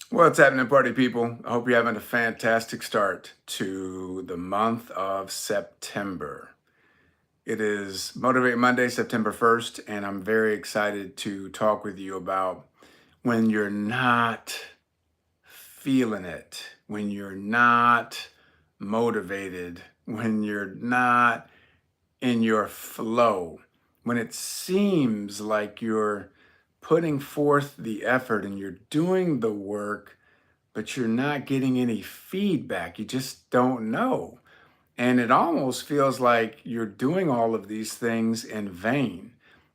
What's happening, party people? I hope you're having a fantastic start to the month of September. It is Motivate Monday, September 1st, and I'm very excited to talk with you about when you're not feeling it, when you're not motivated, when you're not in your flow, when it seems like you're putting forth the effort and you're doing the work but you're not getting any feedback. You just don't know. And it almost feels like you're doing all of these things in vain.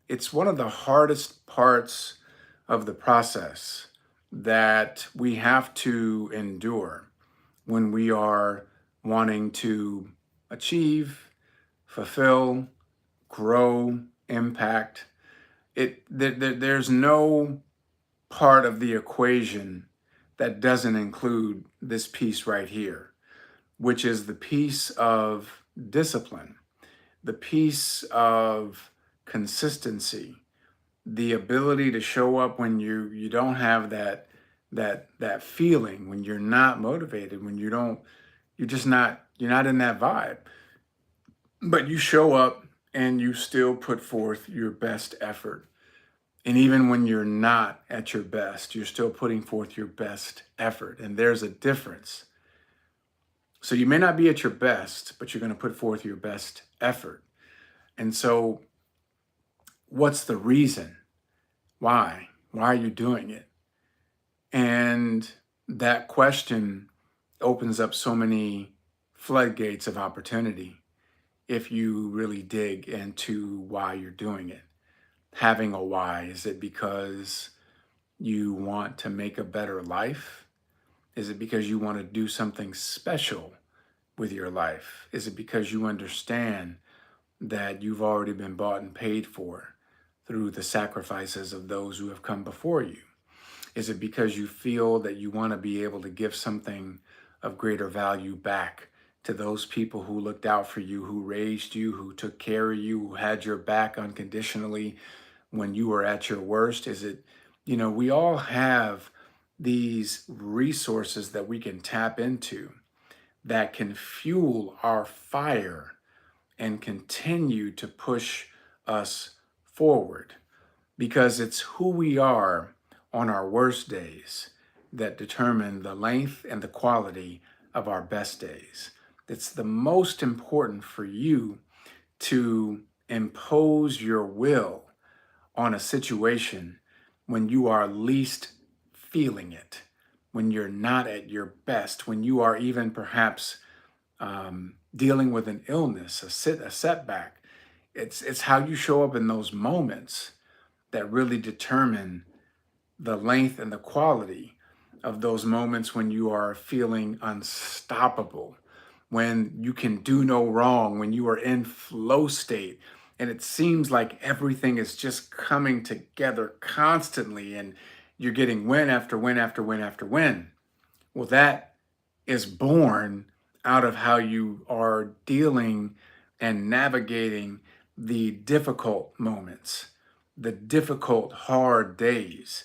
It's one of the hardest parts of the process that we have to endure when we are wanting to achieve, fulfill, grow, impact. There's no part of the equation that doesn't include this piece right here, which is the piece of discipline, the piece of consistency, the ability to show up when you don't have that feeling, when you're not motivated, when you're not in that vibe, but you show up and you still put forth your best effort. And even when you're not at your best, you're still putting forth your best effort. And there's a difference. So you may not be at your best, but you're going to put forth your best effort. And so, what's the reason? Why? Why are you doing it? And that question opens up so many floodgates of opportunity if you really dig into why you're doing it. Having a why, is it because you want to make a better life? Is it because you want to do something special with your life? Is it because you understand that you've already been bought and paid for through the sacrifices of those who have come before you? Is it because you feel that you want to be able to give something of greater value back to those people who looked out for you, who raised you, who took care of you, who had your back unconditionally when you were at your worst? Is it, we all have these resources that we can tap into that can fuel our fire and continue to push us forward, because it's who we are on our worst days that determine the length and the quality of our best days. It's the most important for you to impose your will on a situation when you are least feeling it, when you're not at your best, when you are even perhaps dealing with an illness, a setback. It's how you show up in those moments that really determine the length and the quality of those moments when you are feeling unstoppable, when you can do no wrong, when you are in flow state and it seems like everything is just coming together constantly and you're getting win after win after win after win. Well, that is born out of how you are dealing and navigating the difficult moments, the difficult, hard days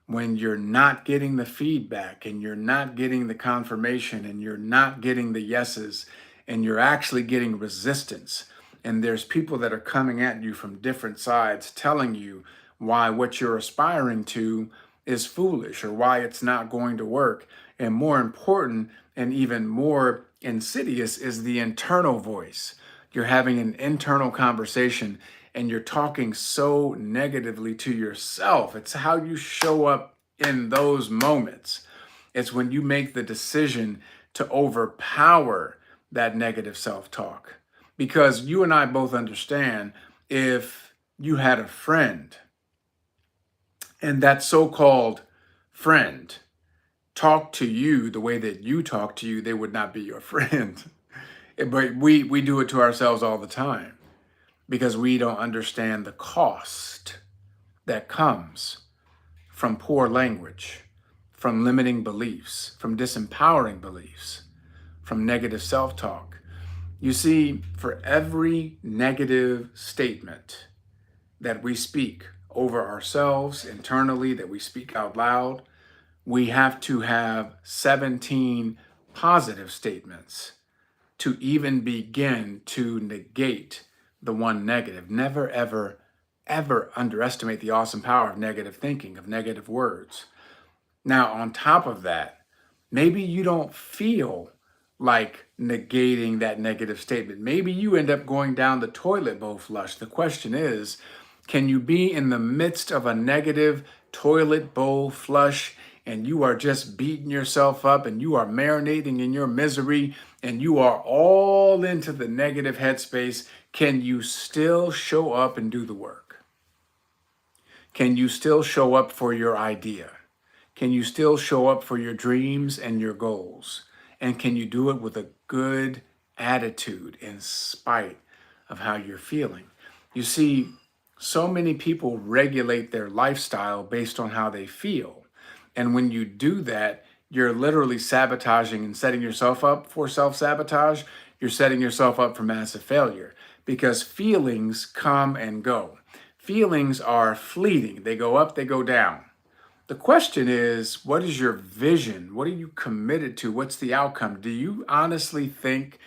when you're not getting the feedback and you're not getting the confirmation and you're not getting the yeses and you're actually getting resistance. And there's people that are coming at you from different sides telling you why what you're aspiring to is foolish or why it's not going to work. And more important and even more insidious is the internal voice. You're having an internal conversation and you're talking so negatively to yourself. It's how you show up in those moments. It's when you make the decision to overpower that negative self talk. Because you and I both understand, if you had a friend and that so called friend talked to you the way that you talk to you, they would not be your friend. But we do it to ourselves all the time because we don't understand the cost that comes from poor language, from limiting beliefs, from disempowering beliefs, from negative self talk. You see, for every negative statement that we speak over ourselves internally, that we speak out loud, we have to have 17 positive statements to even begin to negate the one negative. Never, ever, ever underestimate the awesome power of negative thinking, of negative words. Now, on top of that, maybe you don't feel like negating that negative statement. Maybe you end up going down the toilet bowl flush. The question is, can you be in the midst of a negative toilet bowl flush and you are just beating yourself up and you are marinating in your misery and you are all into the negative headspace? Can you still show up and do the work? Can you still show up for your idea? Can you still show up for your dreams and your goals? And can you do it with a good attitude in spite of how you're feeling? You see, so many people regulate their lifestyle based on how they feel. And when you do that, you're literally sabotaging and setting yourself up for self-sabotage. You're setting yourself up for massive failure because feelings come and go. Feelings are fleeting. They go up, they go down. The question is, what is your vision? What are you committed to? What's the outcome? Do you honestly think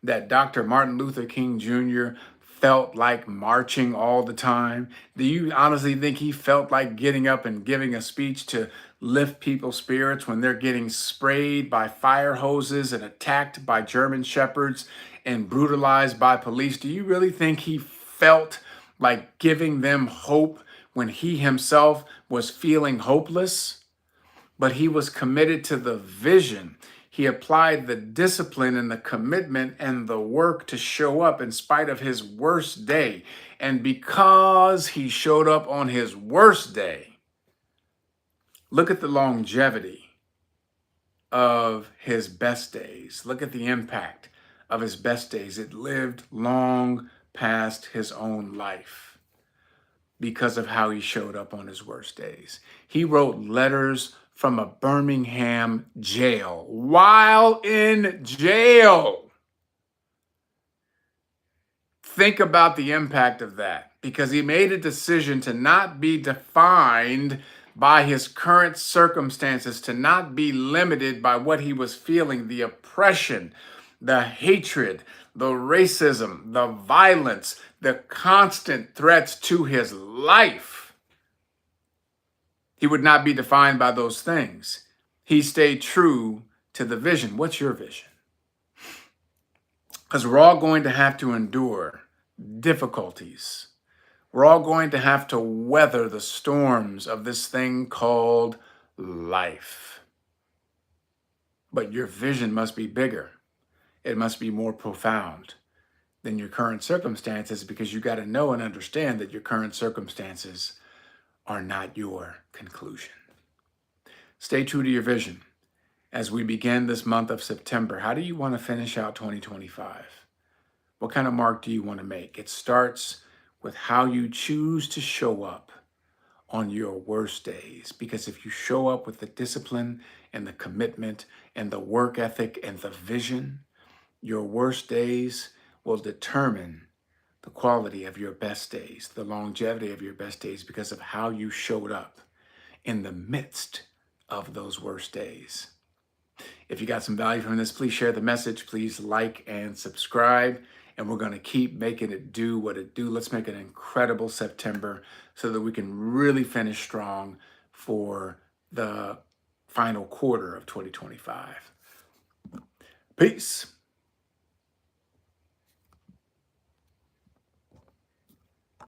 that Dr. Martin Luther King Jr. felt like marching all the time? Do you honestly think he felt like getting up and giving a speech to lift people's spirits when they're getting sprayed by fire hoses and attacked by German shepherds and brutalized by police? Do you really think he felt like giving them hope when he himself was feeling hopeless? But he was committed to the vision. He applied the discipline and the commitment and the work to show up in spite of his worst day. And because he showed up on his worst day, look at the longevity of his best days. Look at the impact of his best days. It lived long past his own life because of how he showed up on his worst days. He wrote letters from a Birmingham jail while in jail. Think about the impact of that, because he made a decision to not be defined by his current circumstances, to not be limited by what he was feeling, the oppression, the hatred, the racism, the violence, the constant threats to his life. He would not be defined by those things. He stayed true to the vision. What's your vision? Because we're all going to have to endure difficulties. We're all going to have to weather the storms of this thing called life. But your vision must be bigger. It must be more profound than your current circumstances, because you got to know and understand that your current circumstances are not your conclusion. Stay true to your vision. As we begin this month of September, how do you want to finish out 2025? What kind of mark do you want to make? It starts with how you choose to show up on your worst days. Because if you show up with the discipline and the commitment and the work ethic and the vision, your worst days will determine the quality of your best days, the longevity of your best days, because of how you showed up in the midst of those worst days. If you got some value from this, please share the message. Please like and subscribe. And we're going to keep making it do what it do. Let's make an incredible September so that we can really finish strong for the final quarter of 2025. Peace.